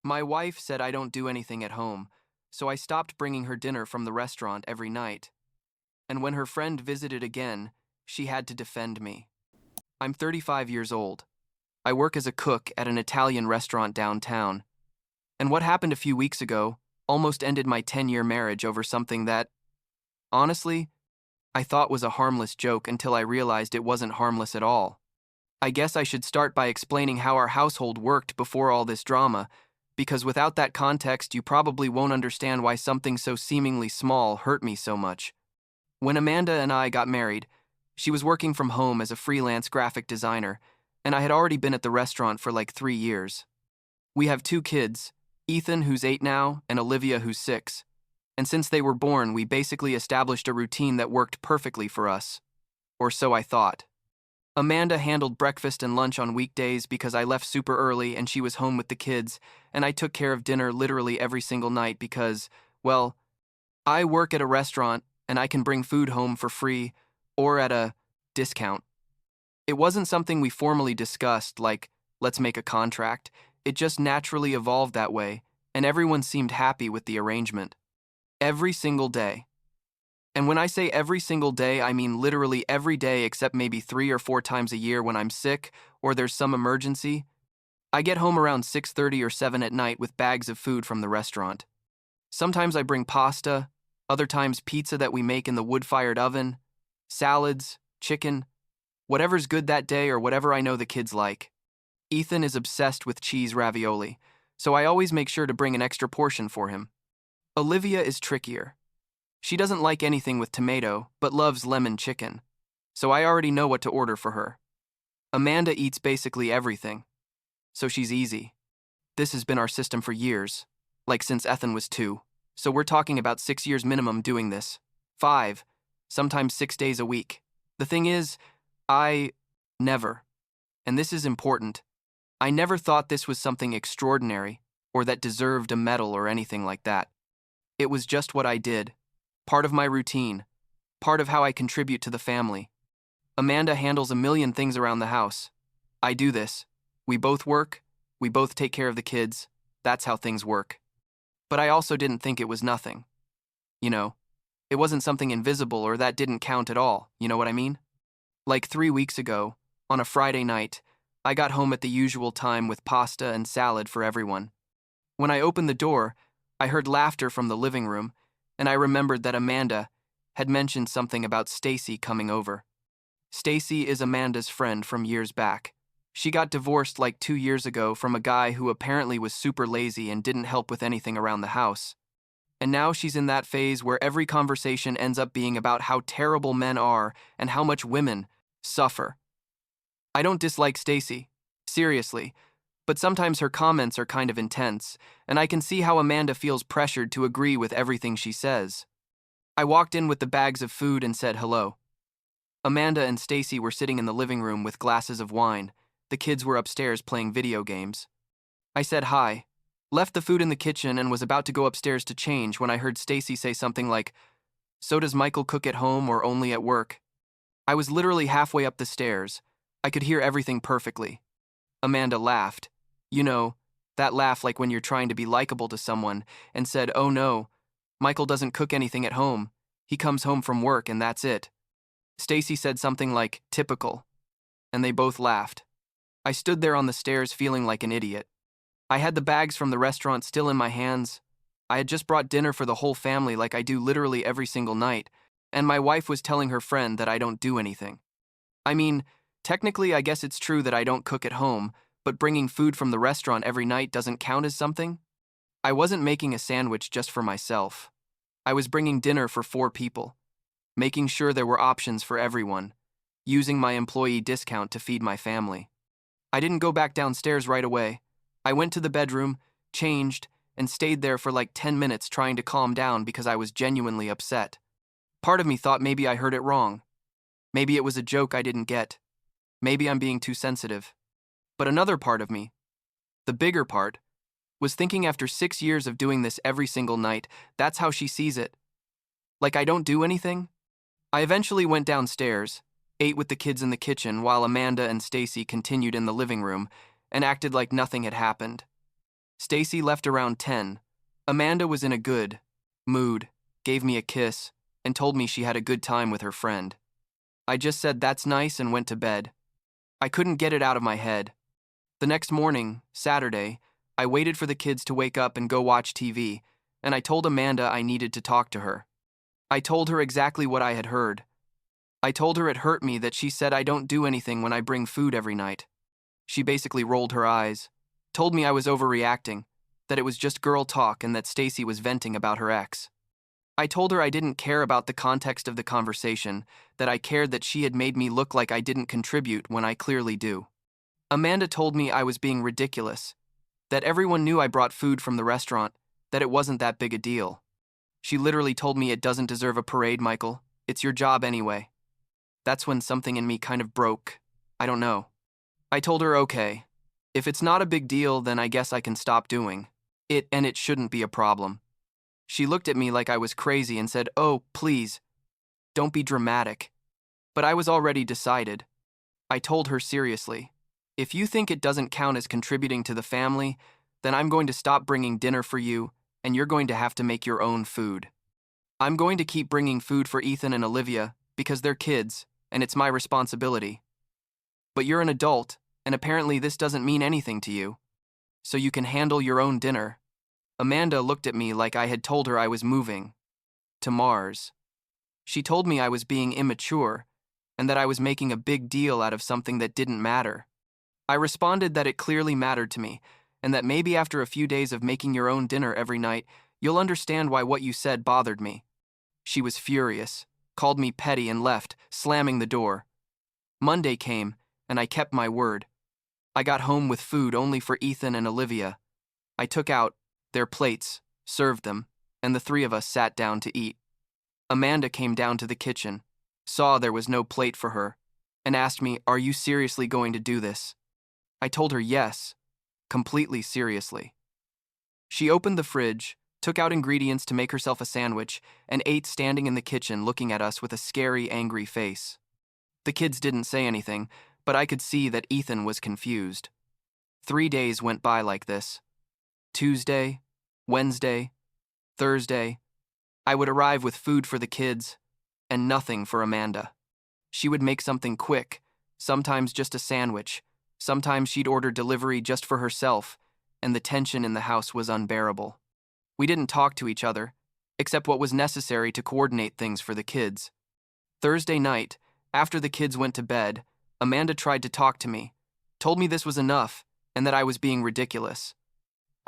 My wife said I don't do anything at home, so I stopped bringing her dinner from the restaurant every night. And when her friend visited again, she had to defend me. I'm 35 years old. I work as a cook at an Italian restaurant downtown. And what happened a few weeks ago almost ended my 10-year marriage over something that, honestly, I thought was a harmless joke until I realized it wasn't harmless at all. I guess I should start by explaining how our household worked before all this drama, because without that context, you probably won't understand why something so seemingly small hurt me so much. When Amanda and I got married, she was working from home as a freelance graphic designer, and I had already been at the restaurant for like 3 years. We have 2 kids, Ethan, who's 8 now, and Olivia, who's 6. And since they were born, we basically established a routine that worked perfectly for us. Or so I thought. Amanda handled breakfast and lunch on weekdays because I left super early and she was home with the kids, and I took care of dinner literally every single night because, well, I work at a restaurant and I can bring food home for free or at a discount. It wasn't something we formally discussed, like, let's make a contract. It just naturally evolved that way, and everyone seemed happy with the arrangement. Every single day. And when I say every single day, I mean literally every day except maybe 3 or 4 times a year when I'm sick or there's some emergency. I get home around 6:30 or 7 at night with bags of food from the restaurant. Sometimes I bring pasta, other times pizza that we make in the wood-fired oven, salads, chicken, whatever's good that day or whatever I know the kids like. Ethan is obsessed with cheese ravioli, so I always make sure to bring an extra portion for him. Olivia is trickier. She doesn't like anything with tomato, but loves lemon chicken, so I already know what to order for her. Amanda eats basically everything, so she's easy. This has been our system for years, like since Ethan was 2, so we're talking about 6 years minimum doing this. 5, sometimes 6 days a week. The thing is, I never, and this is important, I never thought this was something extraordinary or that deserved a medal or anything like that. It was just what I did. Part of my routine, part of how I contribute to the family. Amanda handles a million things around the house. I do this. We both work, we both take care of the kids. That's how things work. But I also didn't think it was nothing. You know, it wasn't something invisible or that didn't count at all, you know what I mean? Like 3 weeks ago, on a Friday night, I got home at the usual time with pasta and salad for everyone. When I opened the door, I heard laughter from the living room, and I remembered that Amanda had mentioned something about Stacy coming over. Stacy is Amanda's friend from years back. She got divorced like 2 years ago from a guy who apparently was super lazy and didn't help with anything around the house. And now she's in that phase where every conversation ends up being about how terrible men are and how much women suffer. I don't dislike Stacy, seriously, but sometimes her comments are kind of intense, and I can see how Amanda feels pressured to agree with everything she says. I walked in with the bags of food and said hello. Amanda and Stacy were sitting in the living room with glasses of wine. The kids were upstairs playing video games. I said hi, left the food in the kitchen, and was about to go upstairs to change when I heard Stacy say something like, "So does Michael cook at home or only at work?" I was literally halfway up the stairs. I could hear everything perfectly. Amanda laughed. You know, that laugh like when you're trying to be likable to someone, and said, "Oh no, Michael doesn't cook anything at home. He comes home from work and that's it." Stacy said something like, "Typical," and they both laughed. I stood there on the stairs feeling like an idiot. I had the bags from the restaurant still in my hands. I had just brought dinner for the whole family like I do literally every single night, and my wife was telling her friend that I don't do anything. I mean, technically I guess it's true that I don't cook at home, but bringing food from the restaurant every night doesn't count as something? I wasn't making a sandwich just for myself. I was bringing dinner for 4 people, making sure there were options for everyone, using my employee discount to feed my family. I didn't go back downstairs right away. I went to the bedroom, changed, and stayed there for like 10 minutes trying to calm down because I was genuinely upset. Part of me thought maybe I heard it wrong. Maybe it was a joke I didn't get. Maybe I'm being too sensitive. But another part of me, the bigger part, was thinking after 6 years of doing this every single night, that's how she sees it. Like I don't do anything? I eventually went downstairs, ate with the kids in the kitchen while Amanda and Stacy continued in the living room, and acted like nothing had happened. Stacy left around 10. Amanda was in a good mood, gave me a kiss, and told me she had a good time with her friend. I just said that's nice and went to bed. I couldn't get it out of my head. The next morning, Saturday, I waited for the kids to wake up and go watch TV, and I told Amanda I needed to talk to her. I told her exactly what I had heard. I told her it hurt me that she said I don't do anything when I bring food every night. She basically rolled her eyes, told me I was overreacting, that it was just girl talk and that Stacy was venting about her ex. I told her I didn't care about the context of the conversation, that I cared that she had made me look like I didn't contribute when I clearly do. Amanda told me I was being ridiculous, that everyone knew I brought food from the restaurant, that it wasn't that big a deal. She literally told me it doesn't deserve a parade, Michael. It's your job anyway. That's when something in me kind of broke. I don't know. I told her, okay, if it's not a big deal, then I guess I can stop doing it, and it shouldn't be a problem. She looked at me like I was crazy and said, oh, please, don't be dramatic. But I was already decided. I told her seriously, if you think it doesn't count as contributing to the family, then I'm going to stop bringing dinner for you, and you're going to have to make your own food. I'm going to keep bringing food for Ethan and Olivia because they're kids, and it's my responsibility. But you're an adult, and apparently this doesn't mean anything to you. So you can handle your own dinner. Amanda looked at me like I had told her I was moving to Mars. She told me I was being immature, and that I was making a big deal out of something that didn't matter. I responded that it clearly mattered to me, and that maybe after a few days of making your own dinner every night, you'll understand why what you said bothered me. She was furious, called me petty, and left, slamming the door. Monday came, and I kept my word. I got home with food only for Ethan and Olivia. I took out their plates, served them, and the three of us sat down to eat. Amanda came down to the kitchen, saw there was no plate for her, and asked me, are you seriously going to do this? I told her yes, completely seriously. She opened the fridge, took out ingredients to make herself a sandwich, and ate standing in the kitchen looking at us with a scary, angry face. The kids didn't say anything, but I could see that Ethan was confused. 3 days went by like this. Tuesday, Wednesday, Thursday, I would arrive with food for the kids, and nothing for Amanda. She would make something quick, sometimes just a sandwich, sometimes she'd order delivery just for herself, and the tension in the house was unbearable. We didn't talk to each other, except what was necessary to coordinate things for the kids. Thursday night, after the kids went to bed, Amanda tried to talk to me, told me this was enough, and that I was being ridiculous.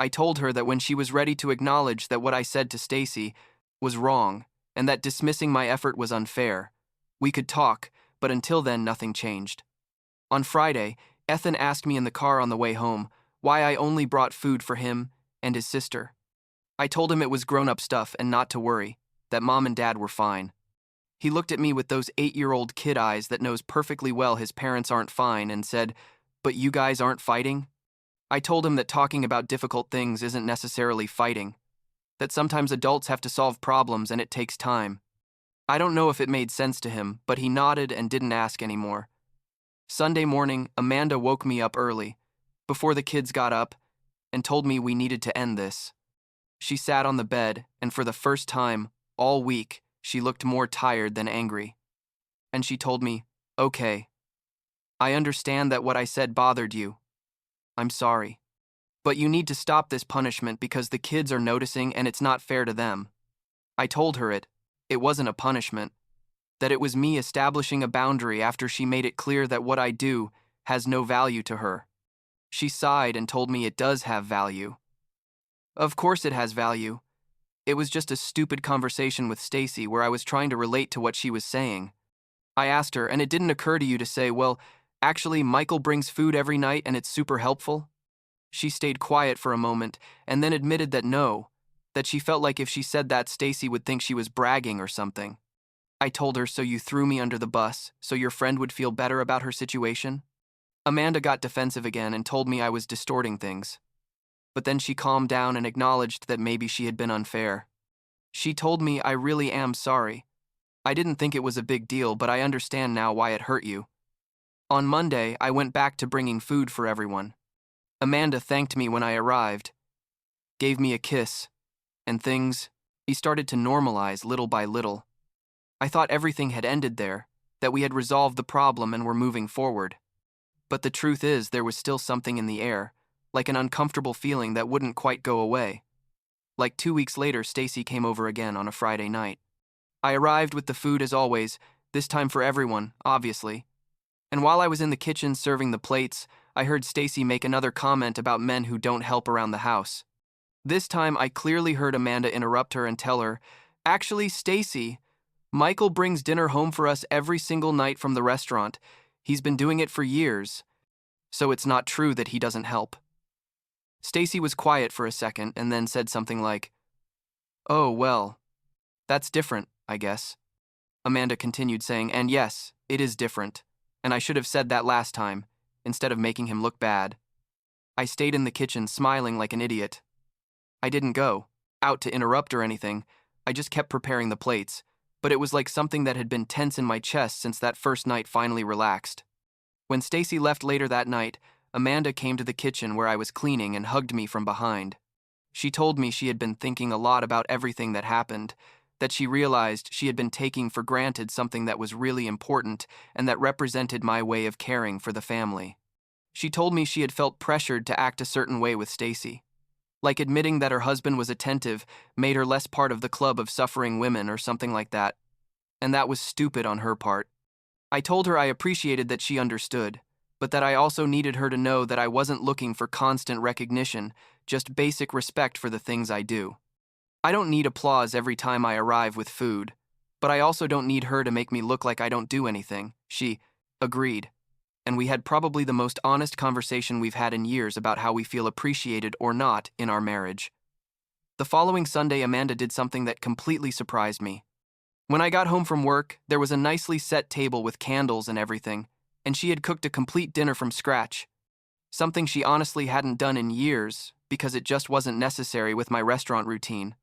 I told her that when she was ready to acknowledge that what I said to Stacy was wrong, and that dismissing my effort was unfair, we could talk, but until then nothing changed. On Friday, Ethan asked me in the car on the way home why I only brought food for him and his sister. I told him it was grown-up stuff and not to worry, that Mom and Dad were fine. He looked at me with those 8-year-old kid eyes that knows perfectly well his parents aren't fine and said, but you guys aren't fighting? I told him that talking about difficult things isn't necessarily fighting, that sometimes adults have to solve problems and it takes time. I don't know if it made sense to him, but he nodded and didn't ask anymore. Sunday morning, Amanda woke me up early, before the kids got up, and told me we needed to end this. She sat on the bed, and for the first time, all week, she looked more tired than angry. And she told me, okay, I understand that what I said bothered you. I'm sorry. But you need to stop this punishment because the kids are noticing and it's not fair to them. I told her it wasn't a punishment, that it was me establishing a boundary after she made it clear that what I do has no value to her. She sighed and told me it does have value. Of course it has value. It was just a stupid conversation with Stacy where I was trying to relate to what she was saying. I asked her, and it didn't occur to you to say, well, actually, Michael brings food every night and it's super helpful? She stayed quiet for a moment and then admitted that no, that she felt like if she said that, Stacy would think she was bragging or something. I told her, so you threw me under the bus so your friend would feel better about her situation? Amanda got defensive again and told me I was distorting things. But then she calmed down and acknowledged that maybe she had been unfair. She told me I really am sorry. I didn't think it was a big deal, but I understand now why it hurt you. On Monday, I went back to bringing food for everyone. Amanda thanked me when I arrived, gave me a kiss, and he started to normalize little by little. I thought everything had ended there, that we had resolved the problem and were moving forward. But the truth is, there was still something in the air, like an uncomfortable feeling that wouldn't quite go away. Like 2 weeks later, Stacy came over again on a Friday night. I arrived with the food as always, this time for everyone, obviously. And while I was in the kitchen serving the plates, I heard Stacy make another comment about men who don't help around the house. This time, I clearly heard Amanda interrupt her and tell her, "Actually, Stacy, Michael brings dinner home for us every single night from the restaurant. He's been doing it for years. So it's not true that he doesn't help." Stacy was quiet for a second and then said something like, "Oh, well, that's different, I guess." Amanda continued saying, "And yes, it is different. And I should have said that last time, instead of making him look bad." I stayed in the kitchen smiling like an idiot. I didn't go out to interrupt or anything. I just kept preparing the plates, but it was like something that had been tense in my chest since that first night finally relaxed. When Stacy left later that night, Amanda came to the kitchen where I was cleaning and hugged me from behind. She told me she had been thinking a lot about everything that happened, that she realized she had been taking for granted something that was really important and that represented my way of caring for the family. She told me she had felt pressured to act a certain way with Stacy. Like admitting that her husband was attentive made her less part of the club of suffering women or something like that. And that was stupid on her part. I told her I appreciated that she understood, but that I also needed her to know that I wasn't looking for constant recognition, just basic respect for the things I do. I don't need applause every time I arrive with food, but I also don't need her to make me look like I don't do anything. She agreed, and we had probably the most honest conversation we've had in years about how we feel appreciated or not in our marriage. The following Sunday, Amanda did something that completely surprised me. When I got home from work, there was a nicely set table with candles and everything, and she had cooked a complete dinner from scratch. Something she honestly hadn't done in years because it just wasn't necessary with my restaurant routine.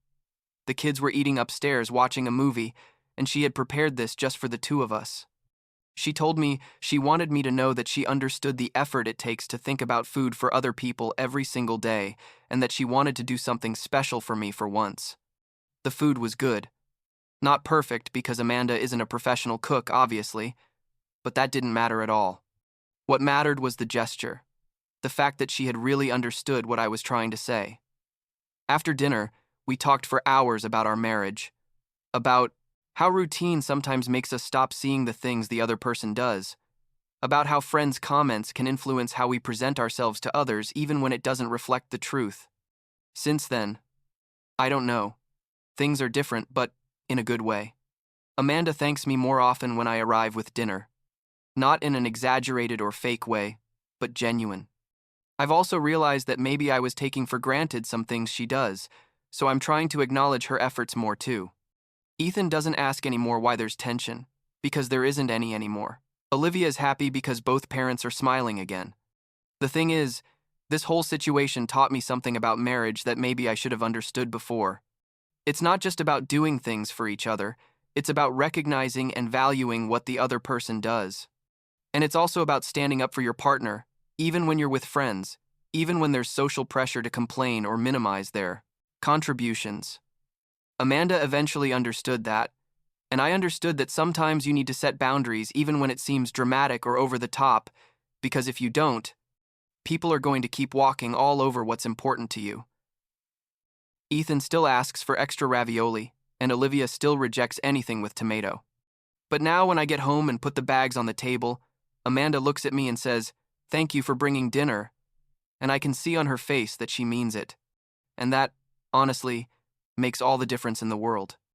The kids were eating upstairs watching a movie, and she had prepared this just for the two of us. She told me she wanted me to know that she understood the effort it takes to think about food for other people every single day, and that she wanted to do something special for me for once. The food was good. Not perfect because Amanda isn't a professional cook, obviously, but that didn't matter at all. What mattered was the gesture, the fact that she had really understood what I was trying to say. After dinner, we talked for hours about our marriage, about how routine sometimes makes us stop seeing the things the other person does, about how friends' comments can influence how we present ourselves to others even when it doesn't reflect the truth. Since then, I don't know. Things are different, but in a good way. Amanda thanks me more often when I arrive with dinner. Not in an exaggerated or fake way, but genuine. I've also realized that maybe I was taking for granted some things she does, so I'm trying to acknowledge her efforts more too. Ethan doesn't ask anymore why there's tension, because there isn't any anymore. Olivia is happy because both parents are smiling again. The thing is, this whole situation taught me something about marriage that maybe I should have understood before. It's not just about doing things for each other, it's about recognizing and valuing what the other person does. And it's also about standing up for your partner, even when you're with friends, even when there's social pressure to complain or minimize their contributions. Amanda eventually understood that, and I understood that sometimes you need to set boundaries even when it seems dramatic or over the top, because if you don't, people are going to keep walking all over what's important to you. Ethan still asks for extra ravioli, and Olivia still rejects anything with tomato. But now when I get home and put the bags on the table, Amanda looks at me and says, "Thank you for bringing dinner," and I can see on her face that she means it. And that, honestly, makes all the difference in the world.